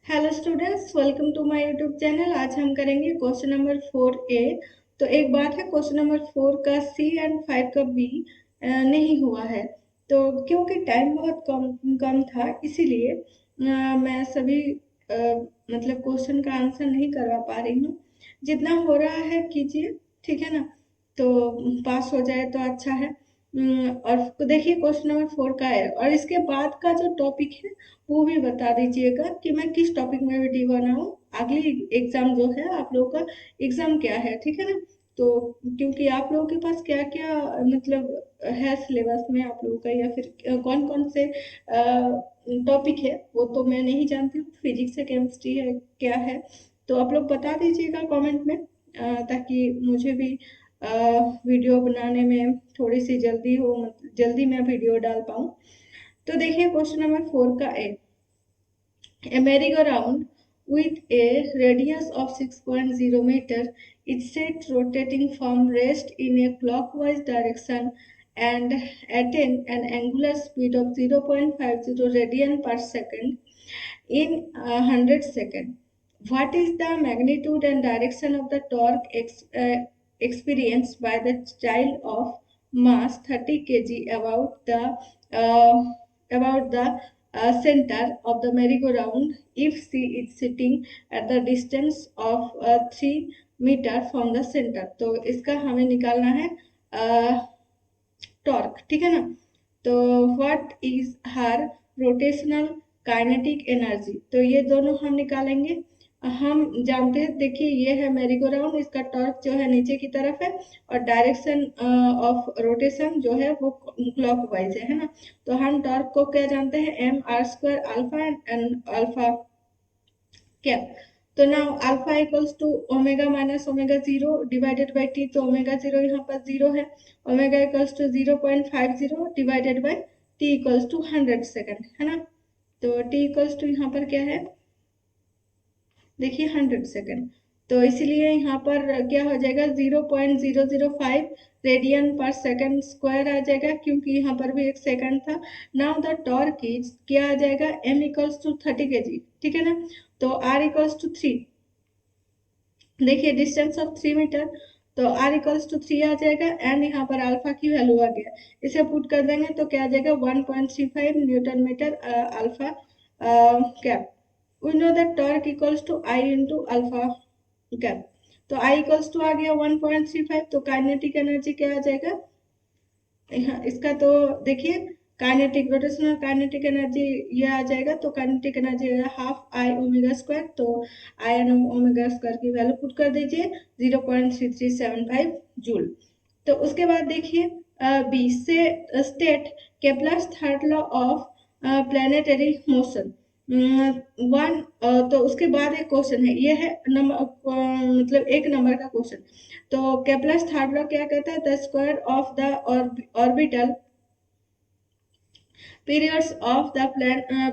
Hello students, welcome to my YouTube channel. आज हम करेंगे क्वेश्चन नंबर 4A। तो एक बात है, क्वेश्चन नंबर 4 का सी एंड 5 का बी नहीं हुआ है। तो क्योंकि टाइम बहुत कम कम था, इसीलिए मैं सभी मतलब क्वेश्चन का आंसर नहीं करवा पा रही हूँ। जितना हो रहा है कीजिए, ठीक है ना। तो पास हो जाए तो अच्छा है। और देखिए क्वेश्चन नंबर 4 का है, और इसके बाद का जो टॉपिक है वो भी बता दीजिएगा कि मैं किस टॉपिक में वीडियो बनाऊं। अगली एग्जाम जो है, आप लोगों का एग्जाम क्या है, ठीक है ना। तो क्योंकि आप लोगों के पास क्या क्या मतलब है सिलेबस में आप लोगों का, या फिर कौन कौन से टॉपिक है वो तो मैं नहीं जानती हूँ। फिजिक्स है, केमिस्ट्री है, क्या है। तो आप लोग बता दीजिएगा कमेंट में, ताकि मुझे भी वीडियो बनाने में थोड़ी सी जल्दी हो, जल्दी मैं वीडियो डाल पाऊँ। तो देखिए क्वेश्चन नंबर 4 का ए, a merry-go-round with a radius of 6.0 meter is set rotating from rest in a clockwise direction and attain an angular speed of 0.50 radian per second in 100 seconds. What is the magnitude and direction of the torque experienced by the child of mass 30 kg uh, about the center of the merry-go-round if she is sitting at the distance of 3 metre from the centre. तो इसका हमें निकालना है torque, ठीक है ना। तो what is her rotational kinetic energy, तो ये दोनों हम निकालेंगे। हम जानते हैं, देखिए ये है मेरी गो राउंड, इसका टॉर्क जो है नीचे की तरफ है, और डायरेक्शन ऑफ रोटेशन जो है वो क्लॉकवाइज है ना। तो हम टॉर्क को क्या जानते हैं, M R square alpha and alpha क्या। तो now alpha equals to omega minus omega zero divided by T. तो ओमेगा जीरो यहाँ पर जीरो है। Omega equals to 0.50 divided by T equals to 100 second, है ना। तो टी इक्वल्स टू यहाँ पर क्या है, देखिए 100 सेकेंड। तो इसलिए यहाँ पर क्या हो जाएगा, 0.005 रेडियन पर सेकेंड स्क्वायर आ जाएगा, क्योंकि यहाँ पर भी एक सेकंड था। नाउ द टॉर्क इज क्या आ जाएगा, एम इक्वल्स टू 30 kg, ठीक है ना। तो आर इक्वल्स टू 3, देखिए डिस्टेंस ऑफ 3 मीटर, तो आर इक्वल्स टू 3 आ जाएगा, एंड यहाँ पर अल्फा की वैल्यू आ गया। इसे पुट कर देंगे तो क्या आ जाएगा, 1.35 newton metre alpha cap. We know that torque equals to I into alpha cap. तो आई इक्वल्स टू आ गया 1.35, तो काइनेटिक एनर्जी क्या आ जाएगा यहाँ इसका, तो देखिए काइनेटिक रोटेशनल काइनेटिक एनर्जी ये आ जाएगा। तो kinetic energy half I omega square, तो आई एन ओमेगा स्क्वायर की वैल्यू पुट कर दीजिए 0.3375 जूल। तो उसके बाद देखिए बी से state Kepler's third law of planetary motion one. तो उसके बाद एक क्वेश्चन है, ये है नंबर मतलब एक नंबर का क्वेश्चन। तो केप्लर्स थर्ड लॉ क्या कहता है, the square of the orbital periods of the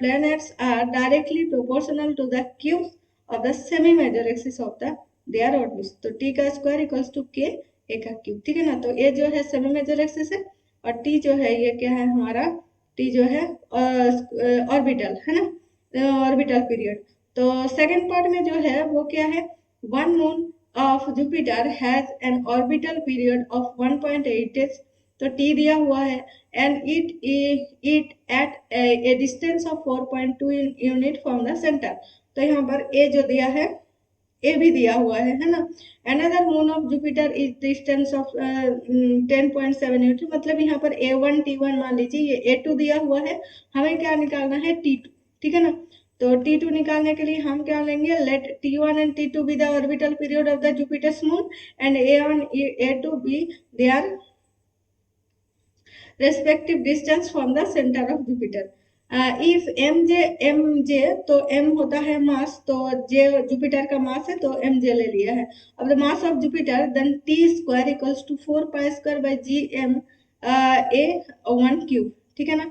planets are directly proportional to the cubes of the semi-major axis of the their orbits। तो t का square equals to k a का cube, ठीक है ना। तो ये जो है सेमी मेजर एक्सिस है, और t जो है ये क्या है हमारा, t जो है ऑर्बिटल है ना, ऑर्बिटल पीरियड। तो सेकंड पार्ट में जो है वो क्या है, one moon of Jupiter has an orbital period of 1.8 days। तो t दिया हुआ है, and it at a distance of 4.2 unit from the center। तो यहाँ पर a जो दिया है, a भी दिया हुआ है ना। another moon of Jupiter is distance of 10.7 unit, मतलब यहाँ पर a1 t1 मान लीजिए, ये a2 दिया हुआ है, हमें क्या निकालना है t2, ठीक है ना। तो t2 निकालने के लिए हम क्या लेंगे, let t1 and t2 be the orbital period of the Jupiter's moon and a1 a2 be their respective distance from the center of Jupiter। if mj तो m होता है मास, तो j जुपिटर का मास है, तो mj ले लिया है। अब the mass of Jupiter then t square equals to 4 pi square by G M A one cube, ठीक है ना।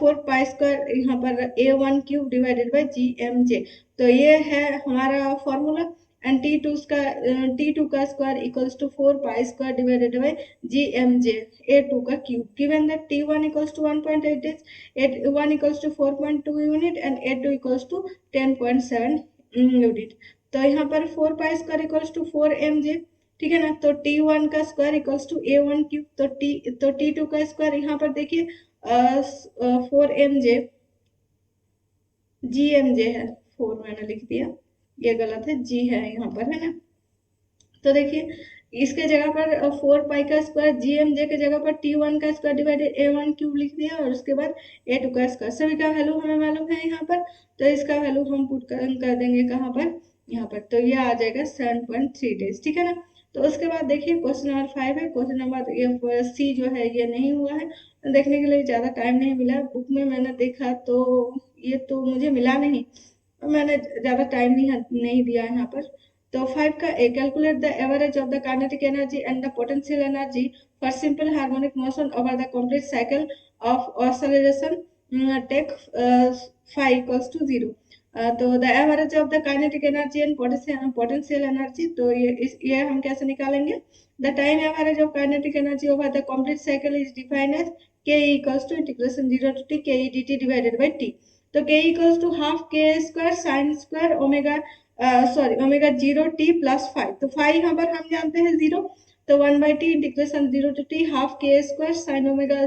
4 पाई स्क्वायर यहाँ पर a1 cube divided by G M J. तो ये है हमारा फॉर्मूला। एंड T2 का square equals to 4 pi square divided by GMJ A2 का cube, given that T1 equals to 1.8, A1 equals to 4.2 unit and A2 equals to 10.7 unit. तो यहाँ पर 4 pi square equals to 4mj, ठीक है ना। तो T1 का square equals to A1 cube, तो T2 का स्क्वायर यहाँ पर देखिए 4mj, GMJ है, 4 मैंने लिख दिया, ये गलत है, G है यहाँ पर, है ना। तो देखिए इसके जगह पर 4 पाई का स्क्वायर GMJ के जगह पर T1 का स्क्वायर डिवाइडेड A1 क्यूब लिख दिया, और उसके बाद A2 का स्क्वायर, सभी का वैल्यू हमें मालूम है यहाँ पर, तो इसका वैल्यू हम पुट कर देंगे कहाँ पर, यहाँ पर। तो ये आ जाएगा 7.3 डेज, ठीक है ना। तो उसके बाद देखिए क्वेश्चन नंबर 5 है। क्वेश्चन नंबर ये सी जो है ये नहीं हुआ है, देखने के लिए ज़्यादा टाइम नहीं मिला, बुक में मैंने देखा तो ये तो मुझे मिला नहीं, मैंने ज़्यादा टाइम नहीं दिया यहाँ पर। तो 5 का A, calculate the average of the kinetic energy and the potential energy for simple harmonic motion over the complete cycle of oscillation, take phi equals to 0। तो the average of the kinetic energy and potential energy, तो ये हम कैसे निकालेंगे, the time average of kinetic energy over the complete cycle is defined as K equals to integration 0 to t ke dt divided bye t। तो k equals to half K square sine square omega omega 0 t plus 5, तो 5 यहाँ पर हम जानते हैं 0, तो 1/t integration 0 to t half K square sine omega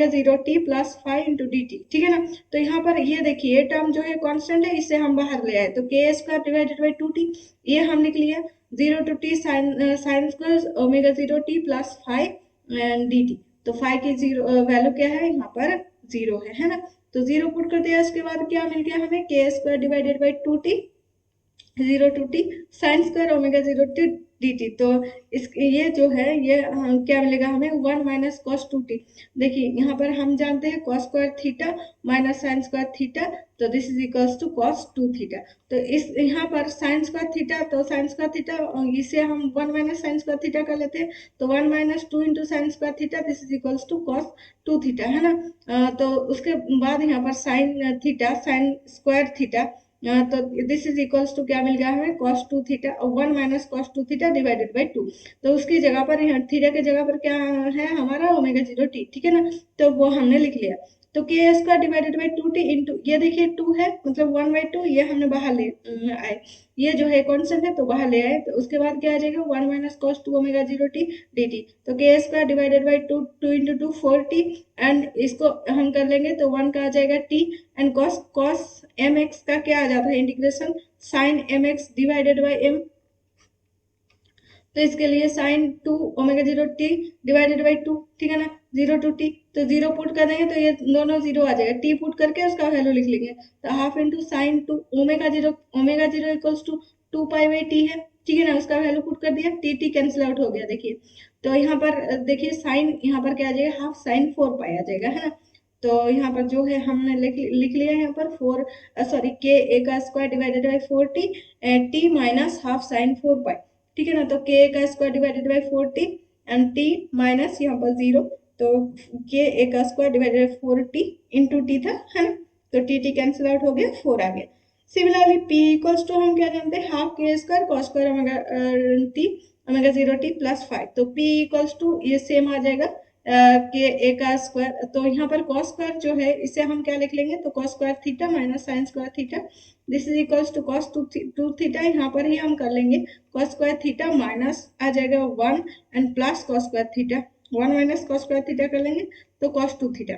0 t plus 5 into D T, ठीक है ना। तो यहाँ पर ये देखिए टर्म जो है कांस्टेंट है, इसे हम बाहर ले आए, तो के स्क्वायर डिवाइडेड बाई 2t ये हम लिख लिया, 0 to t sine square omega 0 t plus 5 and D T. तो 5 की जीरो वैल्यू क्या है यहाँ पर, 0 है ना। तो 0 पुट कर दिया, इसके बाद क्या मिल गया हमें, के square divided by 2t 0 to t sine square omega 0 t dt। तो इस ये जो है ये क्या मिलेगा हमें, 1 माइनस कॉस 2t। देखिए यहाँ पर हम जानते हैं cos square theta minus sine square theta, तो this is equals to cos 2 theta. तो इस यहाँ पर साइन स्क्वायर थीटा, तो साइन स्क्वायर थीटा इसे हम 1 माइनस साइन स्क्वायर थीटा कर लेते हैं, तो 1 minus 2 into sine square theta, this is equals to cos 2 theta, है ना। तो उसके बाद यहाँ पर sine theta sine square theta, तो दिस इज इक्वल्स टू क्या मिल गया हमें, cos 2 theta, 1 minus cos 2 theta divided by 2। तो उसकी जगह पर यहाँ थीटा के जगह पर क्या है हमारा ओमेगा 0 t, ठीक है ना। तो वो हमने लिख लिया, तो के square divided by 2t into ये देखिए 2 है मतलब 1/2, ये हमने बाहर ले आए, ये जो है कॉन्स्टेंट है तो बाहर ले आए। तो उसके बाद क्या आ जाएगा 1 minus cos 2 omega 0 t dt। तो के square divided by 2 into 2 4t, and इसको हम कर लेंगे तो 1 का आ जाएगा t, एंड cos mx का क्या आ जाता है integration sine mx divided by m। तो इसके लिए sine 2 omega 0 t divided by 2, ठीक है ना, 0 to t, तो 0 पुट कर देंगे तो ये दोनों 0 आ जाएगा, t पुट करके उसका वैल्यू लिख लेंगे, तो half into sine 2 omega 0 equals to 2 pi by t है, ठीक है ना, उसका वैल्यू पुट कर दिया, t कैंसिल आउट हो गया। देखिए तो यहाँ पर देखिए साइन यहाँ पर क्या आ जाएगा, हाफ साइन 4 पाई आ जाएगा, है ना। तो यहाँ पर जो है हमने लिख लिया यहाँ पर 4 सॉरी के ए का square divided by 4t t minus half sine 4 पाई, ठीक है ना। तो के का square divided by 4t and t minus यहाँ पर 0, तो के ए का square divided by 4t into T था, है ना। तो टी कैंसिल आउट हो गया, 4 आ गया। सिमिलरली p इक्वल्स टू हम क्या जानते हैं, half K square cos square omega t omega 0 t plus 5। तो p इक्वल्स टू ये सेम आ जाएगा के ए का स्क्वायर, तो यहाँ पर कॉस स्क्वायर जो है इसे हम क्या लिख लेंगे, तो cos square theta minus sine square theta, this is equals to cos 2 theta, यहाँ पर ही हम कर लेंगे कॉस स्क्वायर थीटा माइनस आ जाएगा 1 and plus cos square theta, 1 minus cos square theta कर लेंगे तो कॉस 2 थीटा।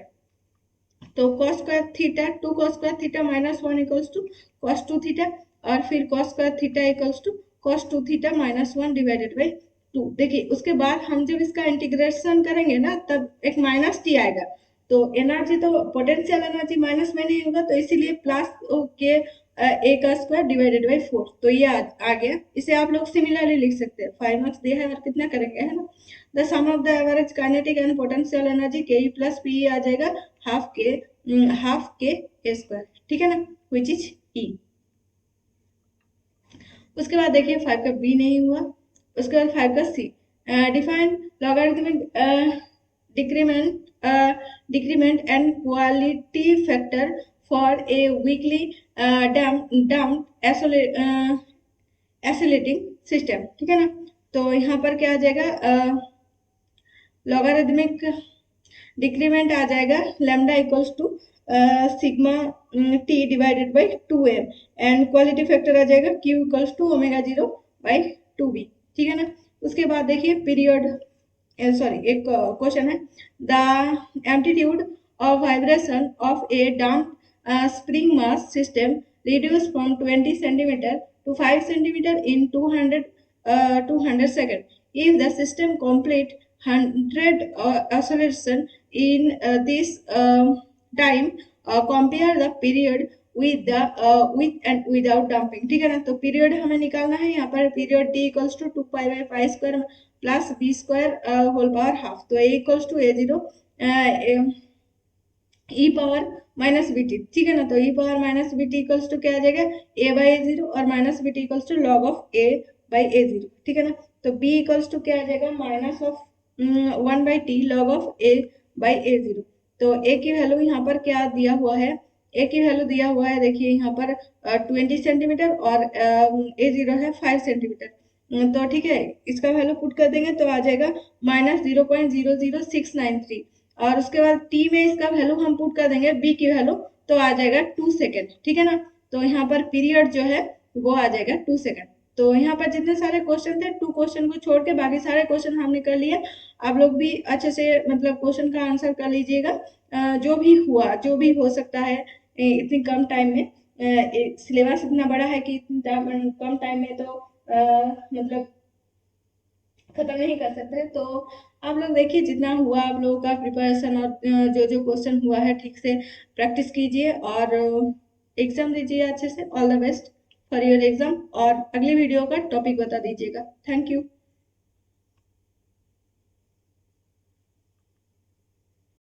तो cos square theta 2 cos square theta minus 1 equals to cos 2 theta, और फिर cos square theta equals to cos 2 theta minus 1 divided by 2। देखिए उसके बाद हम जब इसका इंटीग्रेशन करेंगे ना तब एक माइनस टी आएगा, तो एनर्जी तो पोटेंशियल एनर्जी माइनस में नहीं होगा, तो इसीलिए प्लस के ए का स्क्वायर डिवाइडेड बाई 4, तो ये आ गया। इसे आप लोग सिमिलरली लिख सकते हैं, 5 मार्क्स दिया है और कितना करेंगे, है ना। The sum of the average kinetic and potential energy के ई प्लस पी आ जाएगा हाफ के ए स्क्वायर, ठीक है ना, विच इज ई। उसके बाद देखिए 5 का बी नहीं हुआ, उसके बाद 5 का C, define logarithmic decrement and quality factor for a weakly damp oscillating system, ठीक है ना। तो यहाँ पर क्या आ जाएगा, लॉगरिदमिक डिक्रीमेंट आ जाएगा lambda equals to sigma T divided by 2m, and quality factor आ जाएगा q equals to omega 0 by 2b, ठीक है ना। उसके बाद देखिए पीरियड, सॉरी एक क्वेश्चन है, the amplitude of vibration of a damp spring mass system reduced from 20 centimeter to 5 centimeter in 200 seconds. If the system complete 100 oscillation in this time, compare the period with the with and without damping, ठीक है ना। तो period हमें निकालना है, यहाँ पर period t equals to 2 pi plus B square whole power half, तो a equals to a0 e power minus B T, ठीक है ना। तो e power minus B T equals to क्या आ जाएगा, ए बाई ए जीरो, और minus B T equals to log of A by A zero, ठीक है ना। तो बी इक्वल्स टू क्या आ जाएगा, minus of 1/t log of A by A zero. तो ए की वैल्यू यहाँ पर क्या दिया हुआ है, ए की वैल्यू दिया हुआ है, देखिए यहाँ पर 20 सेंटीमीटर और ए जीरो है 5 सेंटीमीटर। तो ठीक है, इसका वैल्यू पुट कर देंगे तो आ जाएगा -0.00693, और उसके बाद टी में इसका वैल्यू हम पुट कर देंगे बी की वैल्यू, तो आ जाएगा 2 सेकेंड, ठीक है ना। तो यहाँ पर पीरियड जो है वो आ जाएगा 2 सेकेंड। तो यहाँ पर जितने सारे क्वेश्चन थे, 2 क्वेश्चन को छोड़ के बाकी सारे क्वेश्चन हमने कर लिए। आप लोग भी अच्छे से मतलब क्वेश्चन का आंसर कर लीजिएगा, जो भी हुआ, जो भी हो सकता है इतनी कम टाइम में। सिलेबस इतना बड़ा है कि इतनी कम टाइम में तो मतलब खत्म नहीं कर सकते। तो आप लोग देखिए जितना हुआ आप लोगों का प्रिपरेशन, और जो जो क्वेश्चन हुआ है ठीक से प्रैक्टिस कीजिए और एग्जाम दीजिए अच्छे से। All the best for your exam, और अगली वीडियो का टॉपिक बता दीजिएगा। Thank you.